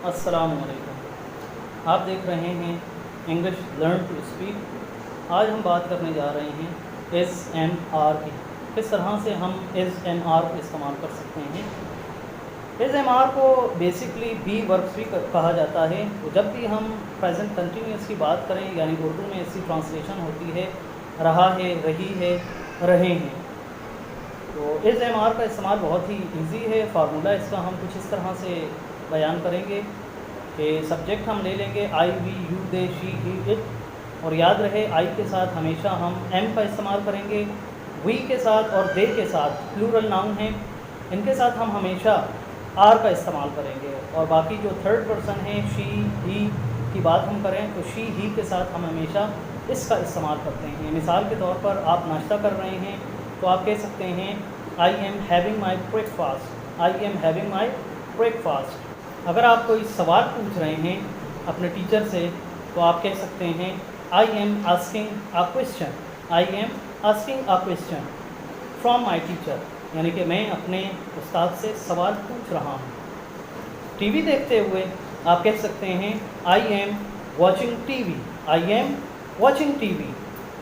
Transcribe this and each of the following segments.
السلام علیکم، آپ دیکھ رہے ہیں انگلش لرن ٹو اسپیک۔ آج ہم بات کرنے جا رہے ہیں ایس ایم آر کی، کس طرح سے ہم ایس ایم آر کو استعمال کر سکتے ہیں۔ ایس ایم آر کو بیسکلی بی وربس بھی کہا جاتا ہے۔ جب بھی ہم پریزنٹ کنٹینیوس کی بات کریں، یعنی اردو میں اس کی ٹرانسلیشن ہوتی ہے رہا ہے، رہی ہے، رہے ہیں، تو ایس ایم آر کا استعمال بہت ہی ایزی ہے۔ فارمولہ اس کا ہم کچھ اس طرح سے بیان کریں گے کہ سبجیکٹ ہم لے لیں گے آئی، وی، you, they, she, he, it, اور یاد رہے آئی کے ساتھ ہمیشہ ہم ایم کا استعمال کریں گے، وی کے ساتھ اور دے کے ساتھ پلورل ناؤن ہیں، ان کے ساتھ ہم ہمیشہ آر کا استعمال کریں گے، اور باقی جو تھرڈ پرسن ہیں شی، ہی کی بات ہم کریں تو شی، ہی کے ساتھ ہم ہمیشہ اس کا استعمال کرتے ہیں۔ مثال کے طور پر آپ ناشتہ کر رہے ہیں تو آپ کہہ سکتے ہیں I am having my break fast, I am having my break fast. اگر آپ کوئی سوال پوچھ رہے ہیں اپنے ٹیچر سے تو آپ کہہ سکتے ہیں I am asking a question, I am asking a question from my teacher, یعنی کہ میں اپنے استاد سے سوال پوچھ رہا ہوں۔ ٹی وی دیکھتے ہوئے آپ کہہ سکتے ہیں I am watching T V, I am watching T V.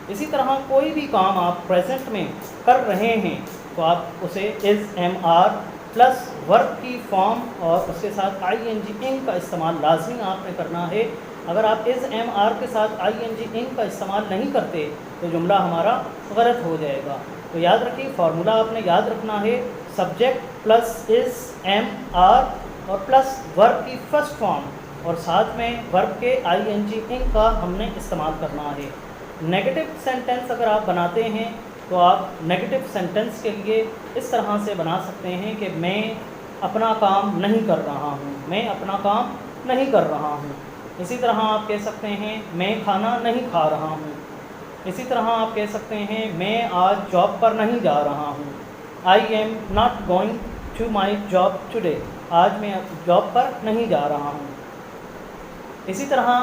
اسی طرح کوئی بھی کام آپ پریزنٹ میں کر رہے ہیں تو آپ اسے از ایم آر پلس ورب کی فارم اور اس کے ساتھ آئی این جی انگ کا استعمال لازمی آپ نے کرنا ہے۔ اگر آپ از ایم آر کے ساتھ آئی این جی انگ کا استعمال نہیں کرتے تو جملہ ہمارا غلط ہو جائے گا۔ تو یاد رکھیے فارمولہ آپ نے یاد رکھنا ہے، subject plus is am are اور پلس ورب کی فرسٹ فارم اور ساتھ میں ورب کے آئی این جی انگ کا ہم نے استعمال کرنا ہے۔ نیگیٹو سینٹنس اگر آپ بناتے ہیں تو آپ نیگیٹو سینٹنس کے لیے اس طرح سے بنا سکتے ہیں کہ میں اپنا کام نہیں کر رہا ہوں، میں اپنا کام نہیں کر رہا ہوں۔ اسی طرح آپ کہہ سکتے ہیں میں کھانا نہیں کھا رہا ہوں۔ اسی طرح آپ کہہ سکتے ہیں میں آج جاب پر نہیں جا رہا ہوں، I M not going to my job today, آج میں جاب پر نہیں جا رہا ہوں۔ اسی طرح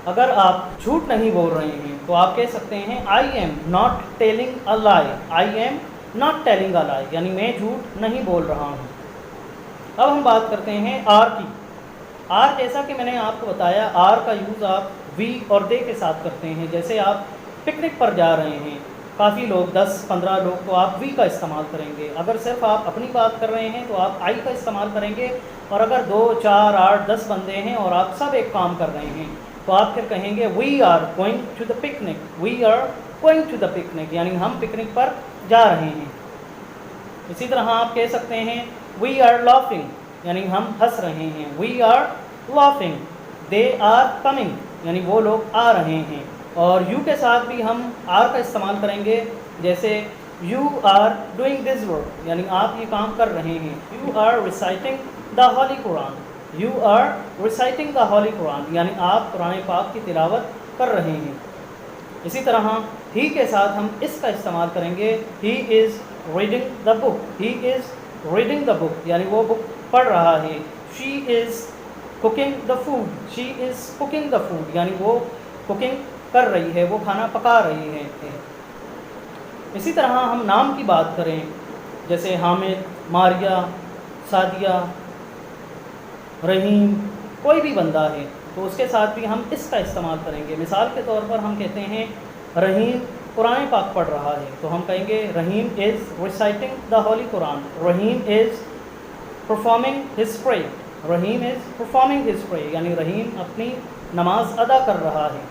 اگر آپ جھوٹ نہیں بول رہے ہیں تو آپ کہہ سکتے ہیں I am not telling a lie, I am not telling a lie, یعنی میں جھوٹ نہیں بول رہا ہوں۔ اب ہم بات کرتے ہیں آر کی۔ آر جیسا کہ میں نے آپ کو بتایا، آر کا یوز آپ وی اور دے کے ساتھ کرتے ہیں۔ جیسے آپ پکنک پر جا رہے ہیں، کافی لوگ 10-15 لوگ، تو آپ وی کا استعمال کریں گے۔ اگر صرف آپ اپنی بات کر رہے ہیں تو آپ آئی کا استعمال کریں گے، اور اگر 2، 4، 8، 10 بندے ہیں اور آپ سب ایک کام کر رہے ہیں تو آپ پھر کہیں گے we are going to the picnic, we are going to the picnic, یعنی ہم پکنک پر جا رہے ہیں۔ اسی طرح آپ کہہ سکتے ہیں وی آر لافنگ، یعنی ہم ہنس رہے ہیں، we are laughing, they are coming, یعنی وہ لوگ آ رہے ہیں۔ اور یو کے ساتھ بھی ہم آر کا استعمال کریں گے، جیسے you are doing this work, یعنی آپ یہ کام کر رہے ہیں۔ You are reciting the holy Quran, you are reciting the holy Quran, یعنی آپ قرآن پاک کی تلاوت کر رہے ہیں۔ اسی طرح ہی کے ساتھ ہم اس کا استعمال کریں گے، ہی is reading the book, he is reading the بک، یعنی وہ بک پڑھ رہا ہے۔ She is cooking the food, she is cooking the food, یعنی وہ کوکنگ کر رہی ہے، وہ کھانا پکا رہی ہے۔ اسی طرح ہم نام کی بات کریں، جیسے حامد، ماریہ، سعدیہ، رحیم، کوئی بھی بندہ ہے تو اس کے ساتھ بھی ہم اس کا استعمال کریں گے۔ مثال کے طور پر ہم کہتے ہیں رحیم قرآن پاک پڑھ رہا ہے تو ہم کہیں گے Rahim is reciting the holy Quran, Rahim is performing his prayer, Rahim is performing his پرے، یعنی رحیم اپنی نماز ادا کر رہا ہے۔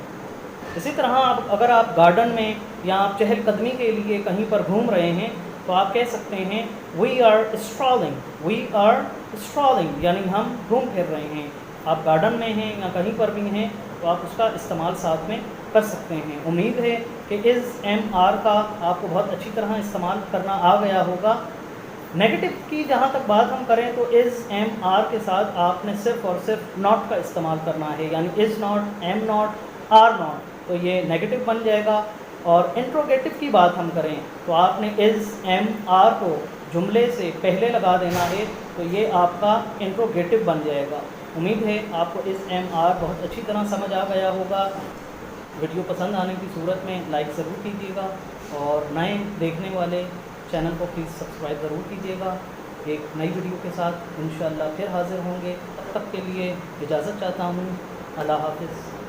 اسی طرح اگر آپ گارڈن میں یا آپ چہل قدمی کے لیے کہیں پر گھوم رہے ہیں تو آپ کہہ سکتے ہیں وی آر اسٹرالنگ، وی آر اسٹرالنگ، یعنی ہم گھوم پھر رہے ہیں۔ آپ گارڈن میں ہیں یا کہیں پر بھی ہیں تو آپ اس کا استعمال ساتھ میں کر سکتے ہیں۔ امید ہے کہ از ایم آر کا آپ کو بہت اچھی طرح استعمال کرنا آ گیا ہوگا۔ نیگیٹو کی جہاں تک بات ہم کریں تو از ایم آر کے ساتھ آپ نے صرف اور صرف ناٹ کا استعمال کرنا ہے، یعنی is not, am not, are not, تو یہ نیگیٹو بن جائے گا۔ اور انٹروگیٹو کی بات ہم کریں تو آپ نے از ایم آر کو جملے سے پہلے لگا دینا ہے، تو یہ آپ کا انٹروگیٹو بن جائے گا۔ امید ہے آپ کو از ایم آر بہت اچھی طرح سمجھ آ گیا ہوگا۔ ویڈیو پسند آنے کی صورت میں لائک ضرور کیجیے گا، اور نئے دیکھنے والے چینل کو پلیز سبسکرائب ضرور کیجیے گا۔ ایک نئی ویڈیو کے ساتھ انشاءاللہ پھر حاضر ہوں گے۔ تک کے لیے اجازت چاہتا ہوں۔ اللہ حافظ۔